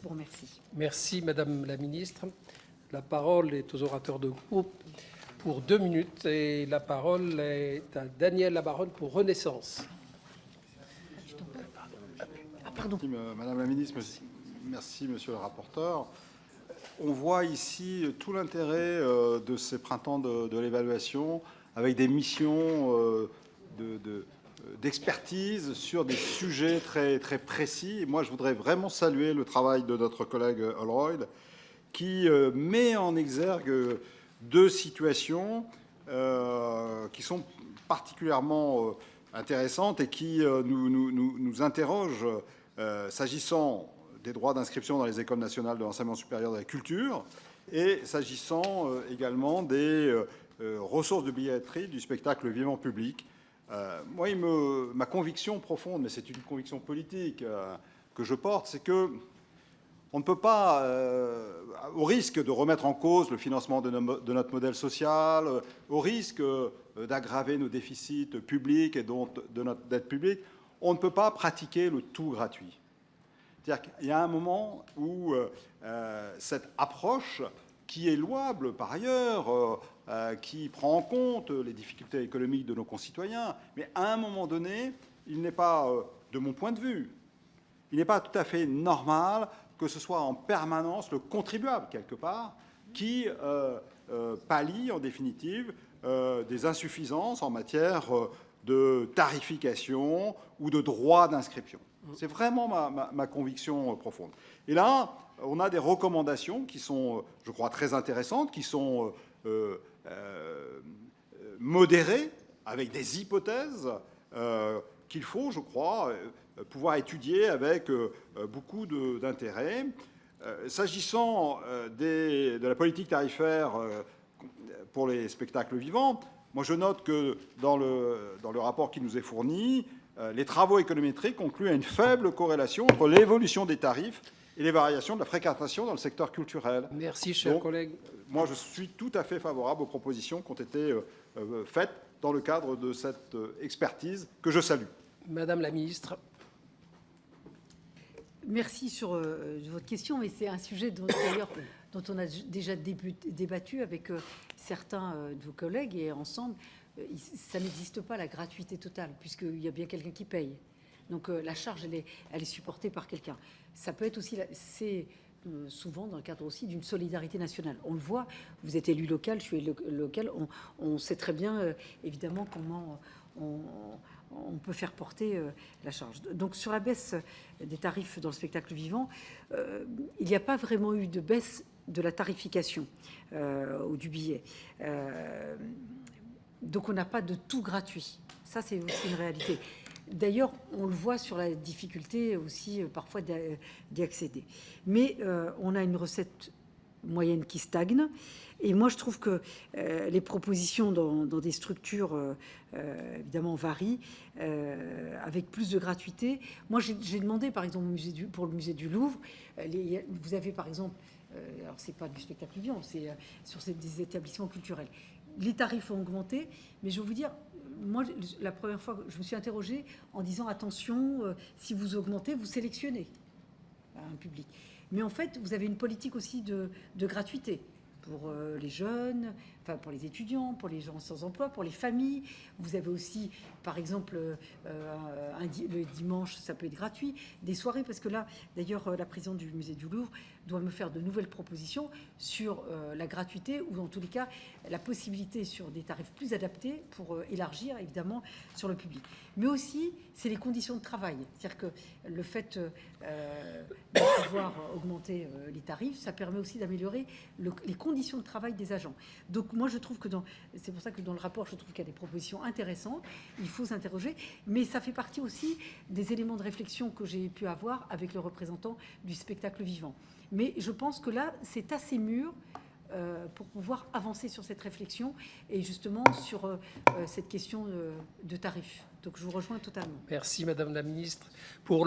vous remercie. Merci, Madame la Ministre. La parole est aux orateurs de groupe pour 2 minutes et la parole est à Daniel Labaronne pour Renaissance. Pardon. Madame la Ministre, merci, Monsieur le rapporteur. On voit ici tout l'intérêt de ces printemps de l'évaluation avec des missions d'expertise sur des sujets très, très précis. Et moi, je voudrais vraiment saluer le travail de notre collègue Holroyd qui met en exergue 2 situations qui sont particulièrement intéressantes et qui nous interrogent s'agissant des droits d'inscription dans les écoles nationales de l'enseignement supérieur de la culture et s'agissant également des ressources de billetterie du spectacle vivant public. Moi, ma conviction profonde, mais c'est une conviction politique que je porte, c'est que on ne peut pas, au risque de remettre en cause le financement de notre modèle social, au risque d'aggraver nos déficits publics et donc de notre dette publique, on ne peut pas pratiquer le tout gratuit. C'est-à-dire qu'il y a un moment où cette approche, qui est louable par ailleurs, qui prend en compte les difficultés économiques de nos concitoyens, mais à un moment donné, il n'est pas, de mon point de vue, il n'est pas tout à fait normal que ce soit en permanence le contribuable, quelque part, qui pallie, en définitive, des insuffisances en matière de tarification ou de droit d'inscription. C'est vraiment ma conviction profonde. Et là, on a des recommandations qui sont, je crois, très intéressantes, qui sont modérées, avec des hypothèses qu'il faut, je crois, pouvoir étudier avec beaucoup d'intérêt. S'agissant de la politique tarifaire pour les spectacles vivants, moi je note que dans le rapport qui nous est fourni, les travaux économétriques concluent à une faible corrélation entre l'évolution des tarifs et les variations de la fréquentation dans le secteur culturel. Merci, cher collègue. Moi, je suis tout à fait favorable aux propositions qui ont été faites dans le cadre de cette expertise que je salue. Madame la Ministre. Merci sur votre question, mais c'est un sujet dont on a déjà débattu avec certains de vos collègues et ensemble. Ça n'existe pas la gratuité totale, puisqu'il y a bien quelqu'un qui paye. Donc la charge, elle est supportée par quelqu'un. Ça peut être aussi, c'est souvent dans le cadre aussi d'une solidarité nationale. On le voit, vous êtes élu local, je suis élu local, on sait très bien, évidemment, comment on peut faire porter la charge. Donc sur la baisse des tarifs dans le spectacle vivant, il n'y a pas vraiment eu de baisse de la tarification ou du billet. Donc on n'a pas de tout gratuit. Ça, c'est aussi une réalité. D'ailleurs, on le voit sur la difficulté aussi parfois d'y accéder. Mais on a une recette moyenne qui stagne. Et moi, je trouve que les propositions dans des structures, évidemment, varient, avec plus de gratuité. Moi, j'ai demandé, par exemple, pour le musée du Louvre, vous avez, par exemple, alors c'est pas du spectacle vivant, c'est sur des établissements culturels. Les tarifs ont augmenté, mais je vais vous dire, moi, la première fois, je me suis interrogée en disant, attention, si vous augmentez, vous sélectionnez un public. Mais en fait, vous avez une politique aussi de gratuité pour les jeunes, enfin pour les étudiants, pour les gens sans emploi, pour les familles. Vous avez aussi, par exemple, le dimanche, ça peut être gratuit, des soirées, parce que là, d'ailleurs, la présidente du musée du Louvre doit me faire de nouvelles propositions sur la gratuité ou en tous les cas la possibilité sur des tarifs plus adaptés pour élargir évidemment sur le public. Mais aussi, c'est les conditions de travail. C'est-à-dire que le fait de pouvoir augmenter les tarifs, ça permet aussi d'améliorer les conditions de travail des agents. Donc moi, je trouve que c'est pour ça que dans le rapport, je trouve qu'il y a des propositions intéressantes. Il faut s'interroger, mais ça fait partie aussi des éléments de réflexion que j'ai pu avoir avec le représentant du spectacle vivant. Mais je pense que là, c'est assez mûr pour pouvoir avancer sur cette réflexion et justement sur cette question de tarifs. Donc je vous rejoins totalement. Merci, Madame la Ministre. Pour le